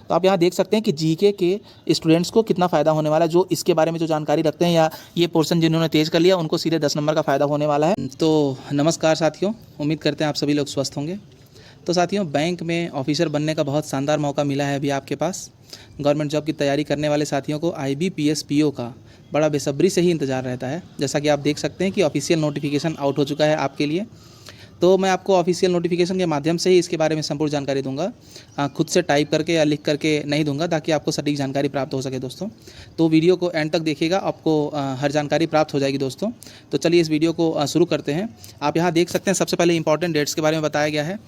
तो आप यहाँ देख सकते हैं कि जीके के स्टूडेंट्स को कितना फ़ायदा होने वाला है, जो इसके बारे में जो जानकारी रखते हैं या ये पोर्शन जिन्होंने तेज़ कर लिया उनको सीधे 10 नंबर का फ़ायदा होने वाला है। तो नमस्कार साथियों, उम्मीद करते हैं आप सभी लोग स्वस्थ होंगे। तो साथियों, बैंक में ऑफिसर बनने का बहुत शानदार मौका मिला है अभी आपके पास। गवर्नमेंट जॉब की तैयारी करने वाले साथियों को IBPS PO का बड़ा बेसब्री से ही इंतज़ार रहता है। जैसा कि आप देख सकते हैं कि ऑफिशियल नोटिफिकेशन आउट हो चुका है आपके लिए। तो मैं आपको ऑफिशियल नोटिफिकेशन के माध्यम से ही इसके बारे में संपूर्ण जानकारी दूंगा, खुद से टाइप करके या लिख करके नहीं दूंगा, ताकि आपको सटीक जानकारी प्राप्त हो सके दोस्तों। तो वीडियो को एंड तक देखिएगा, आपको हर जानकारी प्राप्त हो जाएगी दोस्तों। तो चलिए इस वीडियो को शुरू करते हैं। आप यहाँ देख सकते हैं सबसे पहले इंपॉर्टेंट डेट्स के बारे में बताया गया है।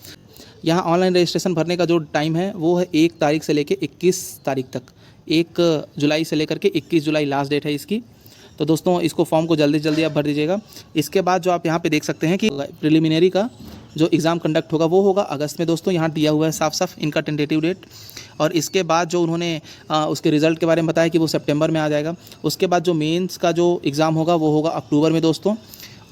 यहाँ ऑनलाइन रजिस्ट्रेशन भरने का जो टाइम है वो है 1 तारीख से लेकर 21 तारीख तक। 1 जुलाई से लेकर के 21 जुलाई लास्ट डेट है इसकी। तो दोस्तों इसको फॉर्म को जल्दी से जल्दी आप भर दीजिएगा। इसके बाद जो आप यहाँ पे देख सकते हैं कि प्रिलिमिनरी का जो एग्ज़ाम कंडक्ट होगा वो होगा अगस्त में दोस्तों। यहाँ दिया हुआ है साफ साफ इनका टेंटेटिव डेट। और इसके बाद जो उन्होंने उसके रिज़ल्ट के बारे में बताया कि वो सितंबर में आ जाएगा। उसके बाद जो मेंस का जो एग्ज़ाम होगा वो होगा अक्टूबर में दोस्तों।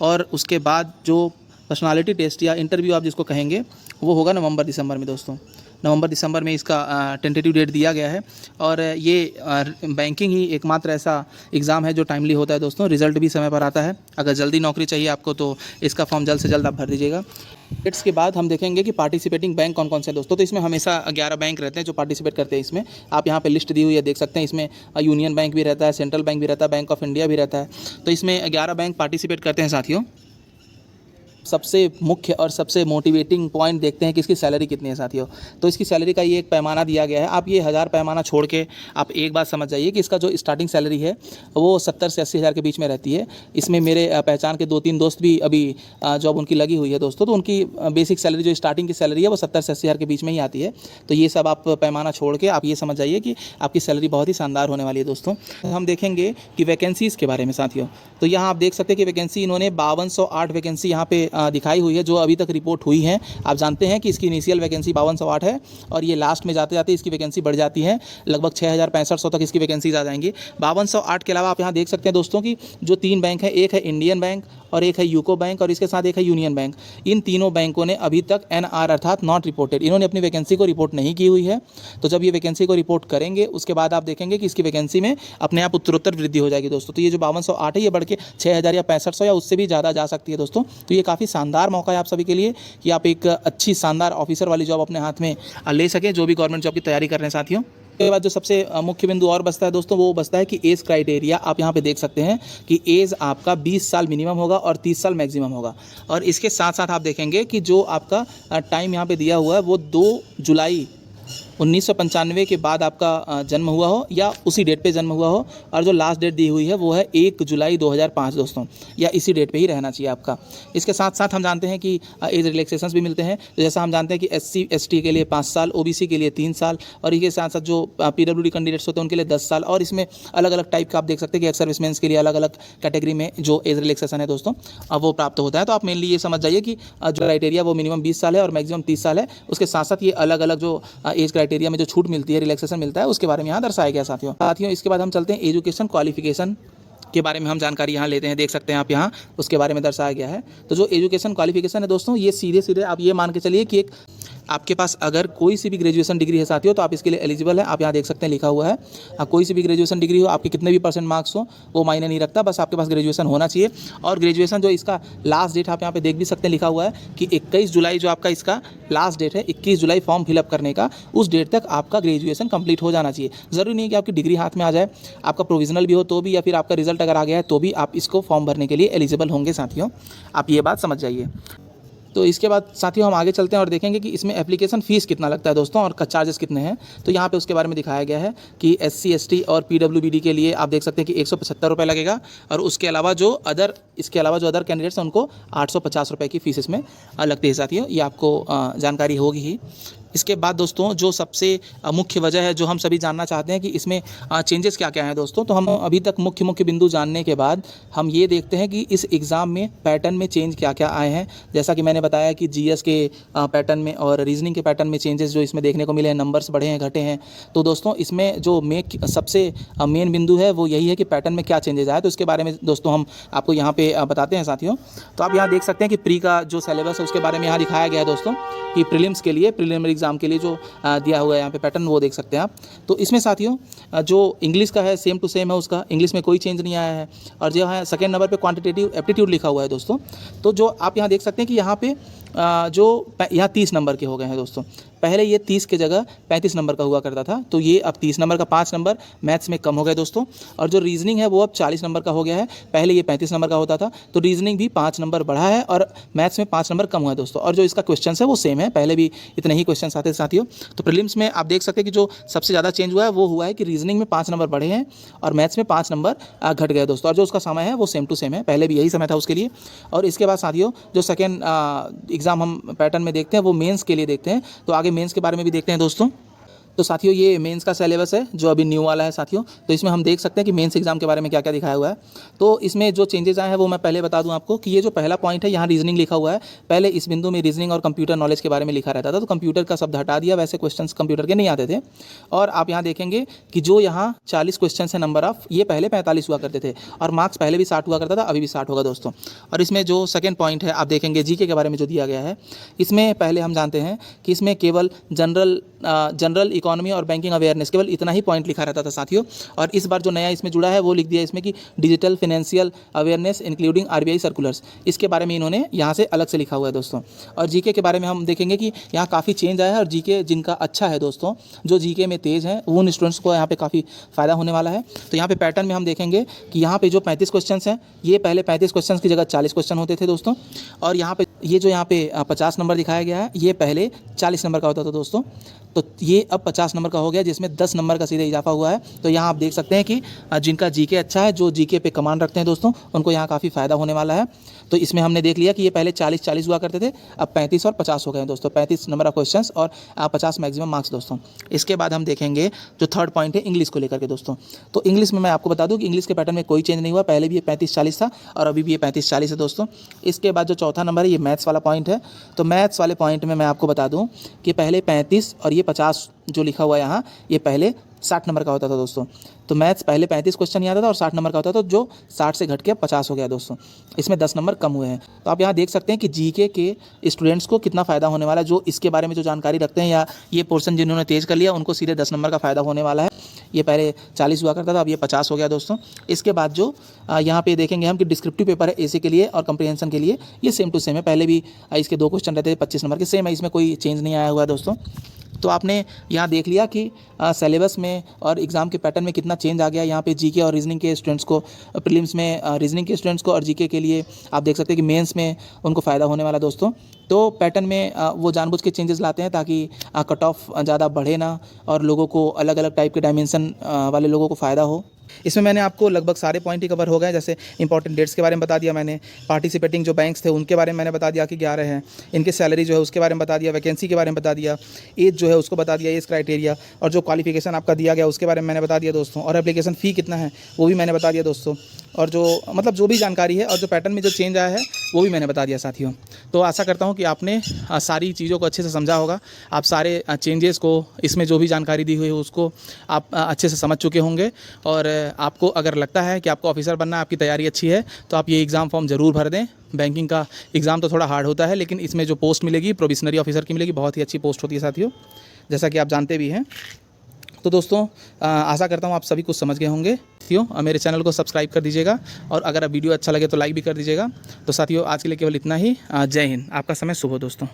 और उसके बाद जो पर्सनालिटी टेस्ट या इंटरव्यू आप जिसको कहेंगे वो होगा नवंबर दिसंबर में दोस्तों। नवंबर दिसंबर में इसका टेंटेटिव डेट दिया गया है। और ये बैंकिंग ही एकमात्र ऐसा एग्ज़ाम है जो टाइमली होता है दोस्तों। रिज़ल्ट भी समय पर आता है। अगर जल्दी नौकरी चाहिए आपको तो इसका फॉर्म जल्द से जल्द आप भर दीजिएगा। डेट्स के बाद हम देखेंगे कि पार्टिसिपेटिंग बैंक कौन कौन से हैं दोस्तों। तो इसमें हमेशा 11 बैंक रहते हैं जो पार्टिसिपेट करते हैं इसमें। आप यहाँ पे लिस्ट दी हुई है देख सकते हैं। इसमें यूनियन बैंक भी रहता है, सेंट्रल बैंक भी रहता है, बैंक ऑफ इंडिया भी रहता है। तो इसमें 11 बैंक पार्टिसिपेट करते हैं साथियों। सबसे मुख्य और सबसे मोटिवेटिंग पॉइंट देखते हैं कि इसकी सैलरी कितनी है साथियों। तो इसकी सैलरी का ये एक पैमाना दिया गया है। आप ये 1000 पैमाना छोड़ के आप एक बात समझ जाइए कि इसका जो स्टार्टिंग सैलरी है वो 70 से 80 हज़ार के बीच में रहती है। इसमें मेरे पहचान के 2-3 दोस्त भी अभी जॉब उनकी लगी हुई है दोस्तों। तो उनकी बेसिक सैलरी जो स्टार्टिंग की सैलरी है वो 70 से 80 हज़ार के बीच में ही आती है। तो ये सब आप पैमाना छोड़ के आप ये समझ जाइए कि आपकी सैलरी बहुत ही शानदार होने वाली है दोस्तों। हम देखेंगे कि वैकेंसीज़ के बारे में साथियों। तो यहाँ आप देख सकते हैं कि वैकेंसी इन्होंने 5208 वैकेंसी यहाँ पे दिखाई हुई है जो अभी तक रिपोर्ट हुई है। आप जानते हैं कि इसकी इनिशियल वैकेंसी 5208 है और ये लास्ट में जाते जाते इसकी वैकेंसी बढ़ जाती है। लगभग 6500 तक इसकी वैकेंसीज आ जाएंगी। 5208 के अलावा आप यहाँ देख सकते हैं दोस्तों कि जो 3 बैंक है, एक है इंडियन बैंक और एक है यूको बैंक और इसके साथ एक है यूनियन बैंक। इन तीनों बैंकों ने अभी तक NR अर्थात नॉट रिपोर्टेड, इन्होंने अपनी वैकेंसी को रिपोर्ट नहीं की हुई है। तो जब ये वैकेंसी को रिपोर्ट करेंगे उसके बाद आप देखेंगे कि इसकी वैकेंसी में अपने आप उत्तरोत्तर वृद्धि हो जाएगी दोस्तों। तो ये जो 5208 है ये बढ़ के 6000 या 6500 या उससे भी ज़्यादा जा सकती है दोस्तों। तो ये काफ़ी शानदार मौका है आप सभी के लिए कि आप एक अच्छी शानदार ऑफिसर वाली जॉब अपने हाथ में ले सकें, जो भी गवर्नमेंट जॉब की तैयारी कर रहे हैं साथियों। उसके बाद जो सबसे मुख्य बिंदु और बचता है दोस्तों वो बचता है कि एज क्राइटेरिया। आप यहाँ पे देख सकते हैं कि एज आपका 20 साल मिनिमम होगा और 30 साल मैक्सिमम होगा। और इसके साथ साथ आप देखेंगे कि जो आपका टाइम यहाँ पे दिया हुआ है वो 2 जुलाई 1995 के बाद आपका जन्म हुआ हो या उसी डेट पे जन्म हुआ हो। और जो लास्ट डेट दी हुई है वो है 1 जुलाई 2005 दोस्तों, या इसी डेट पे ही रहना चाहिए आपका। इसके साथ साथ हम जानते हैं कि एज रिलैक्सेशंस भी मिलते हैं। तो जैसा हम जानते हैं कि SC ST के लिए 5 साल, OBC के लिए 3 साल और इसके साथ साथ जो PWD कैंडिडेट्स होते हैं उनके लिए 10 साल। और इसमें अलग अलग टाइप का आप देख सकते हैं कि एक्स सर्विसमैन के लिए अलग अलग कैटेगरी में जो एज रिलैक्सेशन है दोस्तों वो प्राप्त होता है। तो आप मेनली ये समझ जाइए कि जो क्राइटेरिया वो मिनिमम 20 साल है और मैक्सिमम 30 साल है। उसके साथ साथ ये अलग अलग जो एज क्राइटेरिया में जो छूट मिलती है, रिलैक्सेशन मिलता है, उसके बारे में यहाँ दर्शाया गया साथियों। इसके बाद हम चलते हैं एजुकेशन क्वालिफिकेशन के बारे में हम जानकारी यहाँ लेते हैं। देख सकते हैं आप यहाँ उसके बारे में दर्शाया गया है। तो जो एजुकेशन क्वालिफिकेशन है दोस्तों ये सीधे सीधे आप ये मान के चलिए कि एक आपके पास अगर कोई सी भी ग्रेजुएशन डिग्री है साथियों तो आप इसके लिए एलिजिबल है। आप यहाँ देख सकते हैं लिखा हुआ है कोई सी भी ग्रेजुएशन डिग्री हो, आपके कितने भी % मार्क्स हो वो मायने नहीं रखता, बस आपके पास ग्रेजुएशन होना चाहिए। और ग्रेजुएशन जो इसका लास्ट डेट आप यहाँ पे देख भी सकते हैं लिखा हुआ है कि 21 जुलाई जो आपका इसका लास्ट डेट है, 21 जुलाई फॉर्म फिलअप करने का, उस डेट तक आपका ग्रेजुएशन कंप्लीट हो जाना चाहिए। ज़रूरी नहीं है कि आपकी डिग्री हाथ में आ जाए, आपका प्रोविजनल भी हो तो भी, या फिर आपका रिजल्ट अगर आ गया है तो भी आप इसको फॉर्म भरने के लिए एलिजिबल होंगे साथियों। आप ये बात समझ जाइए। तो इसके बाद साथियों हम आगे चलते हैं और देखेंगे कि इसमें एप्लीकेशन फ़ीस कितना लगता है दोस्तों और चार्जेस कितने हैं। तो यहाँ पे उसके बारे में दिखाया गया है कि SC ST और PWBD के लिए आप देख सकते हैं कि 175 रुपये लगेगा। और उसके अलावा जो अदर कैंडिडेट्स हैं उनको 850 रुपये की फ़ीस इसमें लगती है साथियों। ये आपको जानकारी होगी ही। इसके बाद दोस्तों जो सबसे मुख्य वजह है जो हम सभी जानना चाहते हैं कि इसमें चेंजेस क्या क्या हैं दोस्तों। तो हम अभी तक मुख्य बिंदु जानने के बाद हम ये देखते हैं कि इस एग्ज़ाम में पैटर्न में चेंज क्या क्या आए हैं। जैसा कि मैंने बताया कि GS के पैटर्न में और रीजनिंग के पैटर्न में चेंजेस जो इसमें देखने को मिले हैं, नंबर्स बढ़े हैं घटे हैं। तो दोस्तों इसमें जो सबसे मेन बिंदु है वो यही है कि पैटर्न में क्या चेंजेस आए। तो इसके बारे में दोस्तों हम आपको यहाँ पे बताते हैं साथियों। तो आप यहाँ देख सकते हैं कि प्री का जो सिलेबस है उसके बारे में यहाँ दिखाया गया है दोस्तों कि प्रीलिम्स के लिए, प्रीलिमिनरी एग्ज़ाम के लिए जो दिया हुआ है यहाँ पे पैटर्न, वो देख सकते हैं आप। तो इसमें साथियों जो इंग्लिश का है सेम टू सेम है, उसका इंग्लिश में कोई चेंज नहीं आया है। और जो है सेकेंड नंबर पे क्वांटिटेटिव एप्टीट्यूड लिखा हुआ है दोस्तों। तो जो आप यहाँ देख सकते हैं कि यहाँ पे जो यहाँ 30 नंबर के हो गए हैं दोस्तों। पहले ये 30 के जगह 35 नंबर का हुआ करता था, तो ये अब 30 नंबर का 5 नंबर मैथ्स में कम हो गए दोस्तों। और जो रीजनिंग है वो अब 40 नंबर का हो गया है, पहले ये 35 नंबर का होता था, तो रीजनिंग भी 5 नंबर बढ़ा है और मैथ्स में 5 नंबर कम हुआ है दोस्तों। और जो इसका क्वेश्चन है वो सेम है, पहले भी इतने ही क्वेश्चन आते थे साथियों। तो प्रीलिम्स में आप देख सकते हैं कि जो सबसे ज़्यादा चेंज हुआ है वो हुआ है कि रीजनिंग में 5 नंबर बढ़े हैं और मैथ्स में 5 नंबर घट गए दोस्तों। और जो उसका समय है वो सेम टू सेम है, पहले भी यही समय था उसके लिए। और इसके बाद साथियों जो सेकेंड एग्ज़ाम हम पैटर्न में देखते हैं वो मेंस के लिए देखते हैं। तो आगे मेंस के बारे में भी देखते हैं दोस्तों। तो साथियों ये मेंस का सिलेबस है जो अभी न्यू वाला है साथियों। तो इसमें हम देख सकते हैं कि मेंस एग्जाम के बारे में क्या क्या दिखाया हुआ है। तो इसमें जो चेंजेस आए हैं वो मैं पहले बता दूं आपको कि ये जो पहला पॉइंट है यहाँ रीजनिंग लिखा हुआ है। पहले इस बिंदु में रीजनिंग और कंप्यूटर नॉलेज के बारे में लिखा रहता था, तो कंप्यूटर का शब्द हटा दिया, वैसे क्वेश्चन कंप्यूटर के नहीं आते थे। और आप यहाँ देखेंगे कि जो यहाँ 40 क्वेश्चन है नंबर ऑफ, ये पहले 45 हुआ करते थे और मार्क्स पहले भी 60 हुआ करता था, अभी भी 60 होगा दोस्तों। और इसमें जो सेकेंड पॉइंट है आप देखेंगे जीके के बारे में जो दिया गया है, इसमें पहले हम जानते हैं कि इसमें केवल जनरल इकोनॉमी और बैंकिंग अवेयरनेस, केवल इतना ही पॉइंट लिखा रहता था साथियों। और इस बार जो नया इसमें जुड़ा है वो लिख दिया इसमें कि digital financial awareness including RBI circulars, इसके बारे में इन्होंने यहाँ से अलग से लिखा हुआ है दोस्तों। और जीके के बारे में हम देखेंगे कि यहाँ काफ़ी चेंज आया है और जीके जिनका अच्छा है दोस्तों, जो जीके में तेज़ हैं उन स्टूडेंट्स को यहाँ पे काफ़ी फ़ायदा होने वाला है। तो यहाँ पे पैटर्न में हम देखेंगे कि यहाँ पे जो 35 क्वेश्चन हैं, ये पहले 35 क्वेश्चन की जगह 40 क्वेश्चन होते थे दोस्तों। और यहाँ पे ये जो यहाँ पे 50 नंबर दिखाया गया है, ये पहले 40 नंबर का होता था दोस्तों। तो ये अब 50 नंबर का हो गया, जिसमें 10 नंबर का सीधे इजाफा हुआ है। तो यहाँ आप देख सकते हैं कि जिनका जीके अच्छा है, जो जीके पे कमांड रखते हैं दोस्तों, उनको यहाँ काफ़ी फ़ायदा होने वाला है। तो इसमें हमने देख लिया कि ये पहले 40 हुआ करते थे, अब 35 और 50 हो गए हैं दोस्तों। 35 नंबर ऑफ क्वेश्चंस और 50 मैक्सिमम मार्क्स दोस्तों। इसके बाद हम देखेंगे जो थर्ड पॉइंट है इंग्लिश को लेकर के दोस्तों। तो इंग्लिश में मैं आपको बता दूं कि इंग्लिश के पैटर्न में कोई चेंज नहीं हुआ, पहले भी ये 35-40 था और अभी भी ये 35-40 है दोस्तों। इसके बाद जो चौथा नंबर है ये मैथ्स वाला पॉइंट है। तो मैथ्स वाले पॉइंट में मैं आपको बता दूँ कि पहले 35 और ये 50 जो लिखा हुआ है यहाँ, ये पहले 60 नंबर का होता था दोस्तों। तो मैथ्स पहले 35 क्वेश्चन ही आता था और 60 नंबर का होता था, जो 60 से घट के 50 हो गया दोस्तों। इसमें 10 नंबर कम हुए हैं। तो आप यहाँ देख सकते हैं कि जीके के स्टूडेंट्स को कितना फ़ायदा होने वाला है, जो इसके बारे में जो जानकारी रखते हैं या ये पोर्शन जिन्होंने तेज़ कर लिया उनको सीधे 10 नंबर का फ़ायदा होने वाला है। ये पहले 40 हुआ करता था, अब ये 50 हो गया दोस्तों। इसके बाद जो यहाँ पे देखेंगे हम कि डिस्क्रिप्टिव पेपर है एसी के लिए और कंप्रीहेंशन के लिए, ये सेम टू सेम है। पहले भी इसके 2 क्वेश्चन रहते थे 25 नंबर के, सेम है, इसमें कोई चेंज नहीं आया हुआ है दोस्तों। तो आपने यहाँ देख लिया कि सिलेबस में और एग्ज़ाम के पैटर्न में कितना चेंज आ गया। यहाँ पे जीके और रीजनिंग के स्टूडेंट्स को, प्रीलिम्स में रीजनिंग के स्टूडेंट्स को और जीके के लिए आप देख सकते हैं कि मेंस में उनको फ़ायदा होने वाला दोस्तों। तो पैटर्न में वो जानबूझ के चेंजेस लाते हैं ताकि कट ऑफ ज़्यादा बढ़े ना और लोगों को अलग अलग टाइप के डायमेंशन वाले लोगों को फ़ायदा हो। इसमें मैंने आपको लगभग सारे पॉइंट ही कवर हो गए, जैसे इंपॉर्टेंट डेट्स के बारे में बता दिया मैंने, पार्टिसिपेटिंग जो बैंक्स थे उनके बारे में मैंने बता दिया कि 11 हैं, इनके सैलरी जो है उसके बारे में बता दिया, वैकेंसी के बारे में बता दिया, एज जो है उसको बता दिया, एज क्राइटेरिया, और जो क्वालिफिकेशन आपका दिया गया उसके बारे में मैंने बता दिया दोस्तों, और एप्लीकेशन फ़ी कितना है वो भी मैंने बता दिया दोस्तों, और जो मतलब जो भी जानकारी है और जो पैटर्न में जो चेंज आया है वो भी मैंने बता दिया साथियों। तो आशा करता हूँ कि आपने सारी चीज़ों को अच्छे से समझा होगा, आप सारे चेंजेस को, इसमें जो भी जानकारी दी हुई है उसको आप अच्छे से समझ चुके होंगे। और आपको अगर लगता है कि आपको ऑफिसर बनना है, आपकी तैयारी अच्छी है, तो आप ये एग्ज़ाम फॉर्म ज़रूर भर दें। बैंकिंग का एग्ज़ाम तो थोड़ा हार्ड होता है, लेकिन इसमें जो पोस्ट मिलेगी प्रोबेशनरी ऑफिसर की मिलेगी, बहुत ही अच्छी पोस्ट होती है साथियों, जैसा कि आप जानते भी हैं। तो दोस्तों आशा करता हूँ आप सभी कुछ समझ गए होंगे साथियों। मेरे चैनल को सब्सक्राइब कर दीजिएगा और अगर वीडियो अच्छा लगे तो लाइक भी कर दीजिएगा। तो साथियों आज के लिए केवल इतना ही। जय हिंद, आपका समय शुभ हो दोस्तों।